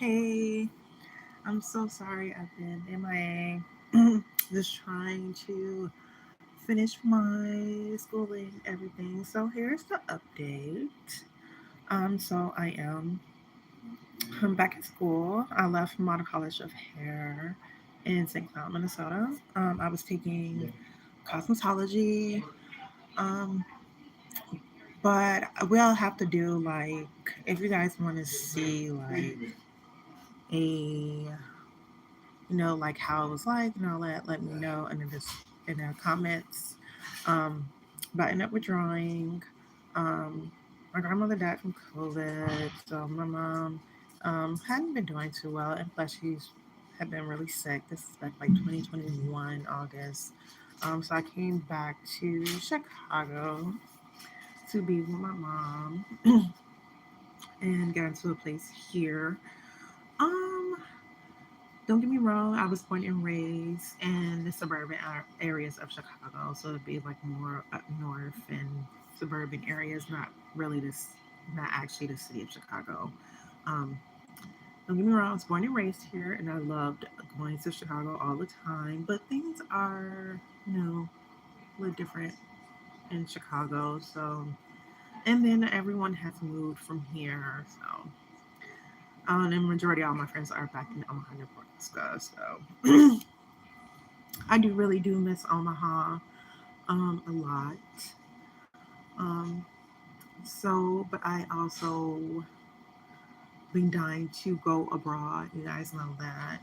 Hey, I'm so sorry I've been MIA. Just trying to finish my schooling, everything. So here's the update. So I'm back at school. I left Model College of Hair in St. Cloud, Minnesota. I was taking cosmetology. Um, but we'll have to do like if you guys want to see like a like how it was like and all that, let me know in the comments. Um, but I ended up with drawing. My grandmother died from COVID, so my mom hadn't been doing too well, and plus she's had been really sick. This is back like 2021 August. So I came back to Chicago to be with my mom and got into a place here. Um, Don't get me wrong, I was born and raised in the suburban areas of Chicago, so it'd be like more up north and suburban areas, not really not actually the city of Chicago. Um, don't get me wrong, I was born and raised here, and I loved going to Chicago all the time, but things are, a little different in Chicago, so, and then everyone has moved from here, so. And the majority of all my friends are back in Omaha, Nebraska. So I do miss Omaha a lot. Um, but I also been dying to go abroad. You guys know that,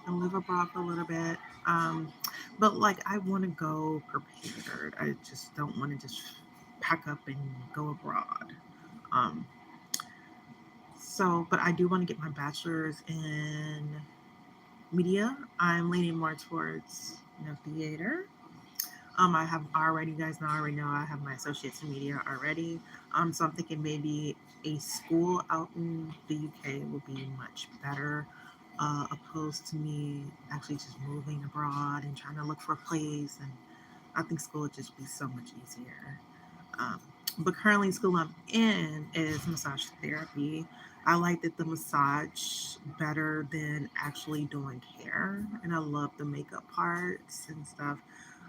and live abroad for a little bit. But like I want to go prepared. I just don't want to just pack up and go abroad. Um, but I do want to get my bachelor's in media. I'm leaning more towards theater. I have already, you guys know, I already know I have my associates in media already. So I'm thinking maybe a school out in the UK would be much better, opposed to me actually just moving abroad and trying to look for a place. And I think school would just be so much easier. Um, but currently, school I'm in is massage therapy. I like that the massage better than actually doing hair, and I love the makeup parts and stuff.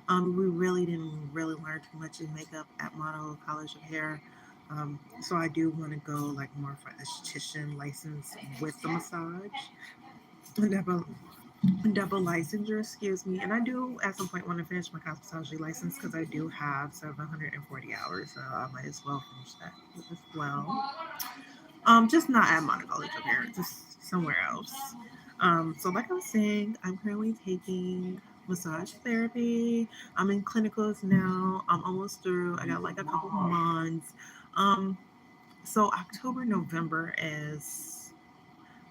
We really didn't really learn too much in makeup at Model College of Hair. So I do want to go like more for esthetician license with the massage, double, double licensure, excuse me. And I do at some point want to finish my cosmetology license because I do have 740 hours, so I might as well finish that as well. Just not at Model College of Hair, just somewhere else. So like I was saying, I'm currently taking massage therapy. I'm in clinicals now. I'm almost through. I got like a couple months. Um, so October, November is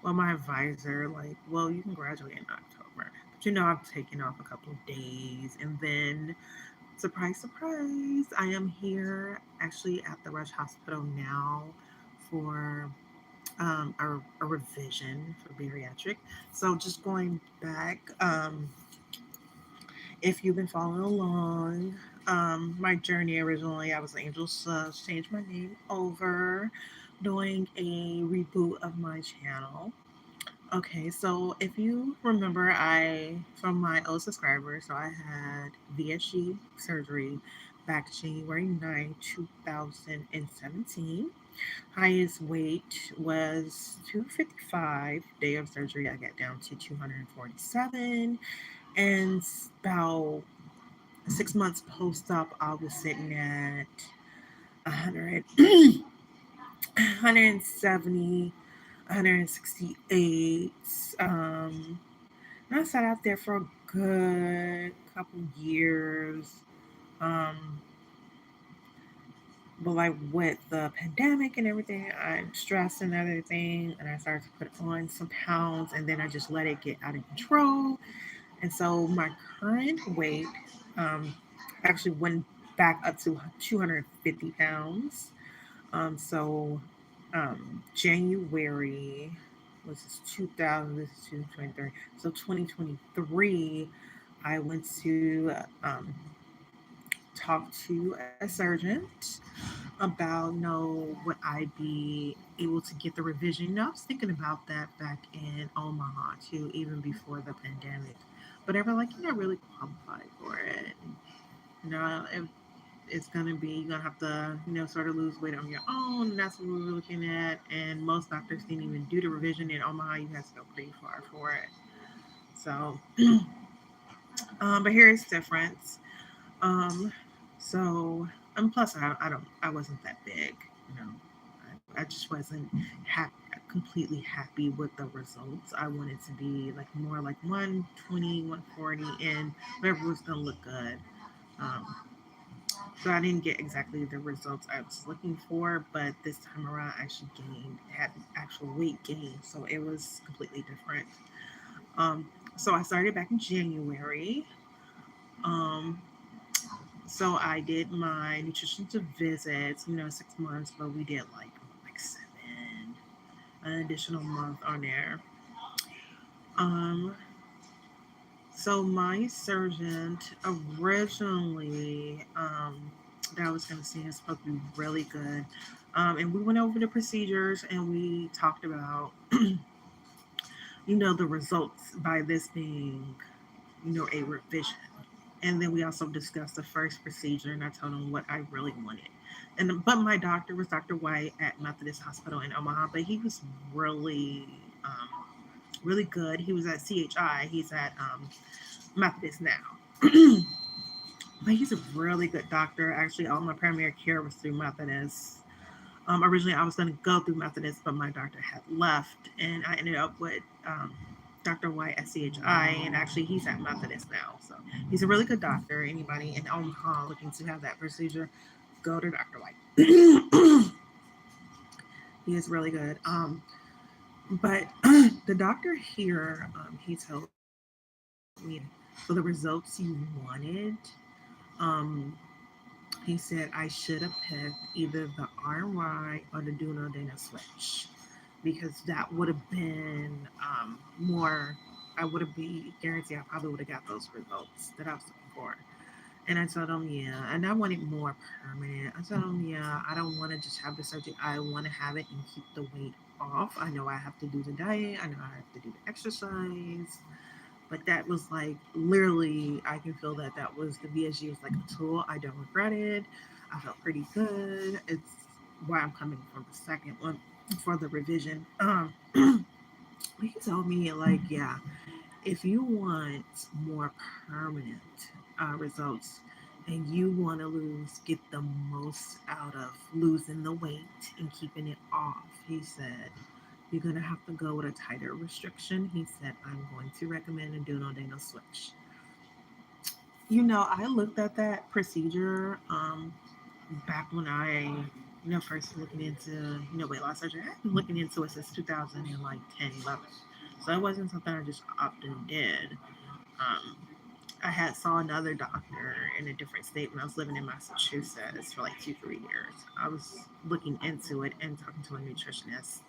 well, my advisor like, well, you can graduate in October, but I've taken off a couple of days, and then surprise, surprise, I am here actually at the Rush Hospital now for a revision for bariatric. So just going back, if you've been following along, my journey originally, I was Angel Sus, changed my name over, doing a reboot of my channel. Okay, so if you remember, from my old subscribers, so I had VSG surgery back January 9th, 2017. Highest weight was 255. Day of surgery, I got down to 247. And about 6 months post op, I was sitting at 100, 170, 168. And I sat out there for a good couple years. Um, but like with the pandemic and everything, I'm stressed and everything, and I started to put on some pounds, and then I just let it get out of control. And so my current weight um, actually went back up to 250 pounds. So January was this 2000, this is 2023. So 2023, I went to talk to a surgeon about would I be able to get the revision. I was thinking about that back in Omaha too, even before the pandemic. But they were like, you're not really qualified for it. If it's gonna be you're gonna have to, sort of lose weight on your own. And that's what we were looking at. And most doctors didn't even do the revision in Omaha. You have to go pretty far for it. So, but here's the difference. Um, so, and plus, I wasn't that big, you know. I just wasn't completely happy with the results. I wanted to be like more like 120, 140, and whatever was gonna look good. Um, so I didn't get exactly the results I was looking for, but this time around, I actually had actual weight gain, so it was completely different. Um, so I started back in January. Um, So I did my nutrition visits, 6 months, but we did like seven, an additional month on there. Um, so my surgeon originally that I was gonna see is supposed to be really good. And we went over the procedures and we talked about the results by this being, a revision. And then we also discussed the first procedure, and I told him what I really wanted. But my doctor was Dr. White at Methodist Hospital in Omaha, but he was really, really good. He was at CHI. He's at Methodist now. But he's a really good doctor. Actually, all my primary care was through Methodist. Originally, I was going to go through Methodist, but my doctor had left, and I ended up with Dr. White at CHI, and actually, he's at Methodist now. So he's a really good doctor. Anybody in Omaha looking to have that procedure, go to Dr. White. He is really good. But the doctor here, he told me for the results you wanted, um, he said I should have picked either the RY or the duodenal switch because that would have been more. I would have been guaranteed I probably would have got those results that I was looking for. And I told him, yeah. And I wanted more permanent. I told him, yeah, I don't want to just have the surgery. I want to have it and keep the weight off. I know I have to do the diet. I know I have to do the exercise. But that was like literally, I can feel that that was the VSG was like a tool. I don't regret it. I felt pretty good. It's why I'm coming for the second one for the revision. He told me like, yeah, if you want more permanent results and you want to get the most out of losing the weight and keeping it off, he said, you're going to have to go with a tighter restriction. He said, I'm going to recommend a duodenal switch. I looked at that procedure back when first looking into, weight loss surgery. I've been looking into it since 2010, 11. So it wasn't something I just opted and did. Um, I had saw another doctor in a different state when I was living in Massachusetts for like 2, 3 years. I was looking into it and talking to a nutritionist.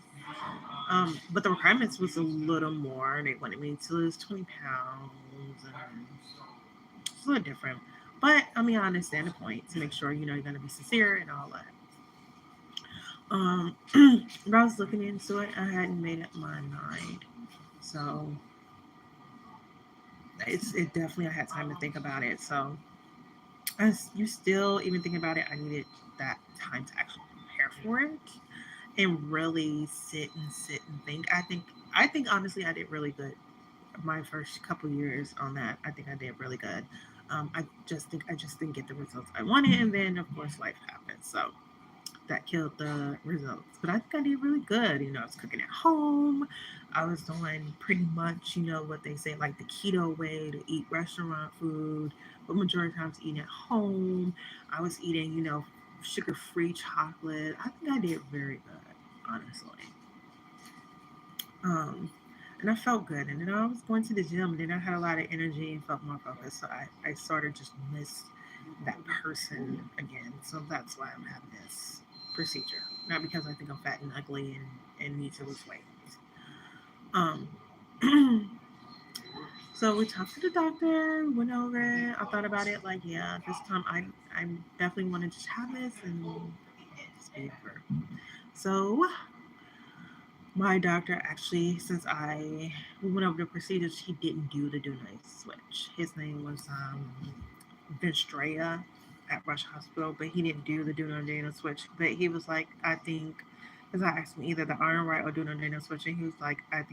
But the requirements was a little more. They wanted me to lose 20 pounds and it's a little different. But I mean, I understand the point to make sure you're going to be sincere and all that. But I was looking into it. I hadn't made up my mind, so it definitely I had time to think about it. So as you still even thinking about it, I needed that time to actually prepare for it and really sit and think. I think honestly I did really good my first couple years on that. I think I did really good. I just think I just didn't get the results I wanted, and then of course life happened, so that killed the results. But I think I did really good. I was cooking at home. I was doing pretty much, what they say, like the keto way to eat restaurant food, but majority of times eating at home. I was eating, sugar-free chocolate. I think I did very good, honestly. Um, and I felt good. And then I was going to the gym, and then I had a lot of energy and felt more focused. So I sort of just missed that person again. So that's why I'm having this procedure. Not because I think I'm fat and ugly and need to lose weight. Um, so we talked to the doctor, went over it. I thought about it like, yeah, this time I definitely want to just have this and paper. So my doctor actually, since I we went over the procedures, he didn't do the do nice switch. His name was Vistrea at Rush Hospital, but he didn't do the do no dana switch. But he was like, I think, because I asked him either the iron right or do no dana switch, and he was like, I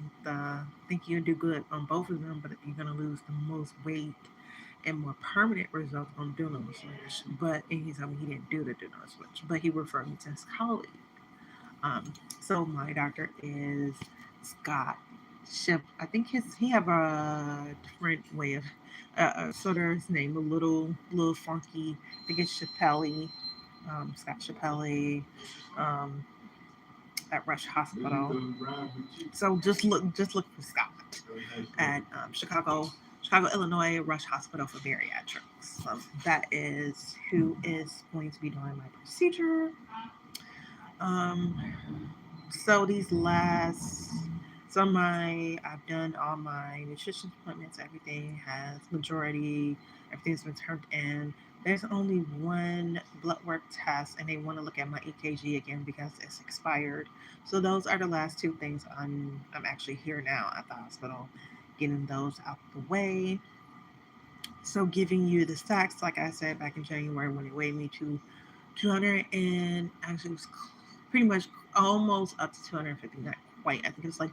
think you'll do good on both of them, but you're gonna lose the most weight and more permanent results on do no switch. But and he told me he didn't do the do no switch, but he referred me to his colleague. So my doctor is Scott Ship. I think he have a different way of sort of his name a little funky. I think it's Chappelle, Scott Chappelle, um, at Rush Hospital. So just look for Scott at Chicago, Illinois Rush Hospital for Bariatrics. So that is who is going to be doing my procedure. Um, So these last, so my I've done all my nutrition appointments. Everything's been turned in. There's only one blood work test, and they want to look at my EKG again because it's expired. So those are the last two things. I'm actually here now at the hospital, getting those out the way. So giving you the facts, like I said back in January when it weighed me to 200 and actually it was pretty much almost up to 250, not quite. I think it was like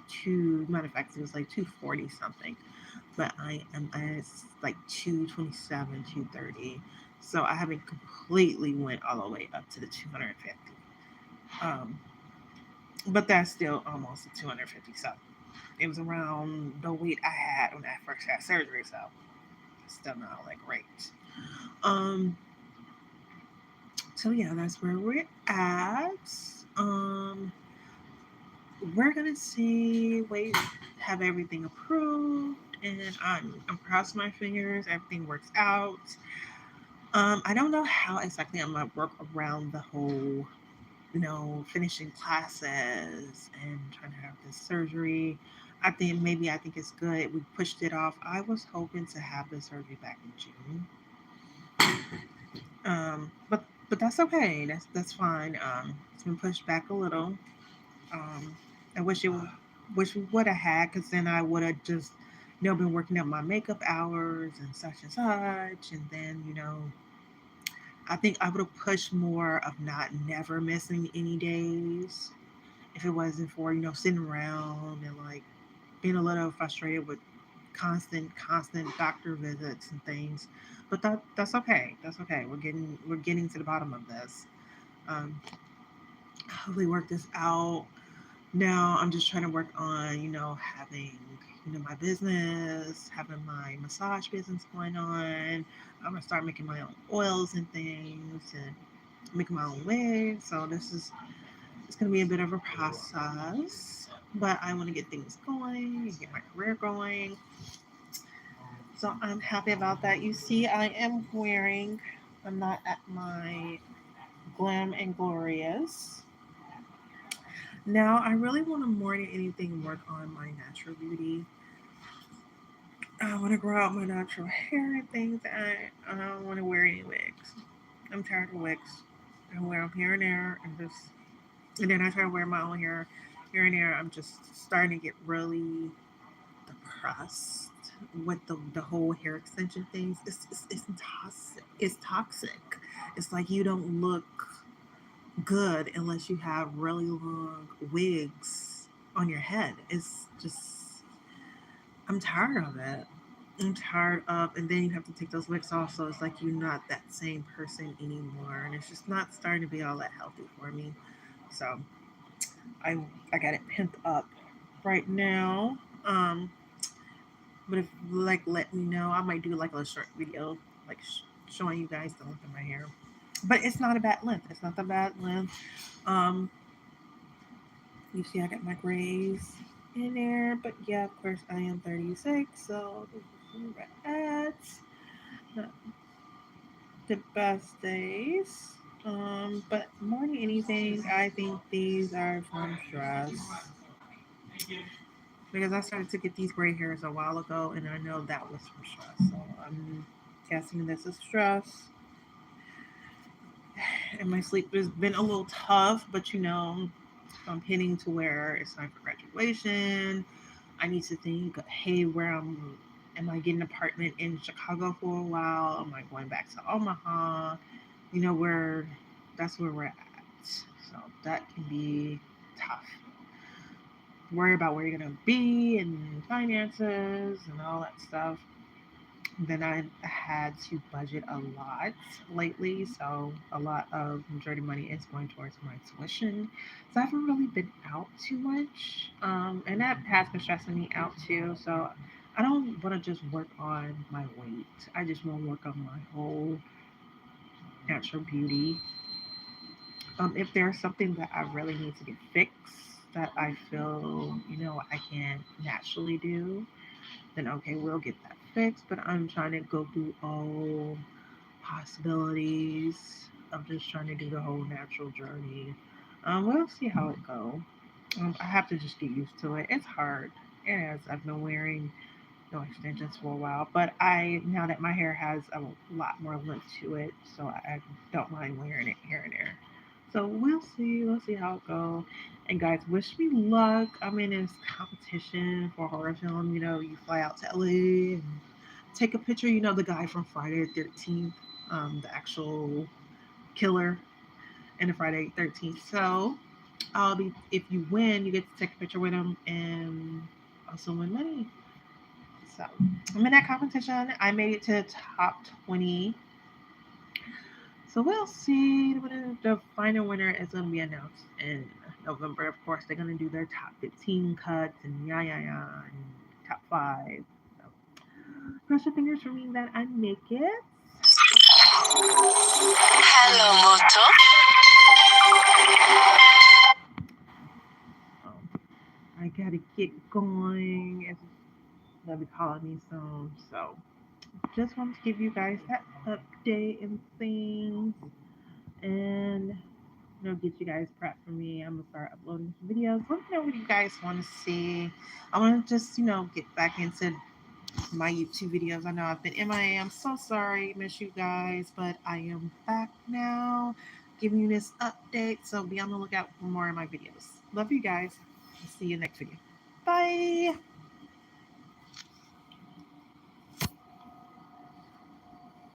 matter of fact, it was like 240 something. But I am at like 227, 230. So I haven't completely went all the way up to the 250. Um, but that's still almost a 250. So it was around the weight I had when I first had surgery. So it's still not like great. Um, so yeah, that's where we're at. Um, we're gonna see, wait, have everything approved, and I'm crossing my fingers, everything works out. I don't know how exactly I'm gonna work around the whole, finishing classes and trying to have this surgery. I think it's good. We pushed it off. I was hoping to have the surgery back in June. But that's okay. That's fine. It's been pushed back a little. Um, I wish we would have had, because then I would have just, been working up my makeup hours and such, and then I think I would have pushed more of not never missing any days if it wasn't for sitting around and like being a little frustrated with constant doctor visits and things. But that's okay. That's okay. We're getting to the bottom of this. Um, hopefully work this out. Now I'm just trying to work on, having, my business, having my massage business going on. I'm gonna start making my own oils and things and making my own wigs. So it's gonna be a bit of a process, but I want to get things going and get my career going. So I'm happy about that. You see, I am wearing. I'm not at my glam and glorious. Now, I really want to more than anything work on my natural beauty. I want to grow out my natural hair and things. I don't want to wear any wigs. I'm tired of wigs. I wear them here and there, and then I try to wear my own hair here and there. I'm just starting to get really depressed with the whole hair extension things. It's toxic. It's toxic. It's like you don't look good unless you have really long wigs on your head. It's just, I'm tired of it. I'm tired of, and then you have to take those wigs off, so it's like you're not that same person anymore, and it's just not starting to be all that healthy for me. So I I got it pimped up right now. But if like let me know, I might do like a short video, like showing you guys the length of my hair. But it's not a bad length. It's not the bad length. Um, You see, I got my grays in there, but yeah, of course, I am 36, so this is where we're at. Not the best days. But more than anything, I think these are from stress because I started to get these gray hairs a while ago, and I know that was from stress. So I'm guessing this is stress. and my sleep has been a little tough, but I'm hitting to where it's time for graduation. I need to think, hey, am I getting an apartment in Chicago for a while? Am I going back to Omaha? Where that's where we're at. So that can be tough. Worry about where you're gonna be and finances and all that stuff. Then I had to budget a lot lately, so a lot of majority money is going towards my tuition. So I haven't really been out too much, and that has been stressing me out too. So I don't want to just work on my weight. I just want to work on my whole natural beauty. If there's something that I really need to get fixed that I feel I can naturally do, then okay, we'll get that fixed. But I'm trying to go through all possibilities of just trying to do the whole natural journey. We'll see how it go. I have to just get used to it. It's hard. It is. I've been wearing no extensions for a while, but I now that my hair has a lot more length to it, so I don't mind wearing it here and there. So we'll see. We'll see how it go. And guys, wish me luck. I'm in this competition for horror film. You fly out to LA and take a picture. The guy from Friday the 13th, the actual killer in the Friday 13th. So if you win, you get to take a picture with him and also win money. So I'm in that competition. I made it to top 20. So we'll see. The final winner is going to be announced in November. Of course, they're going to do their top 15 cuts and and top five. So cross your fingers for me that I make it. Hello, Moto. Um, I gotta get going. They'll be calling me soon. So just wanted to give you guys that update and things. And get you guys prepped for me. I'm gonna start uploading some videos. Let me know what you guys want to see. I want to just get back into my YouTube videos. I know I've been MIA. I'm so sorry, miss you guys, but I am back now, giving you this update. So be on the lookout for more of my videos. Love you guys. See you next video. Bye.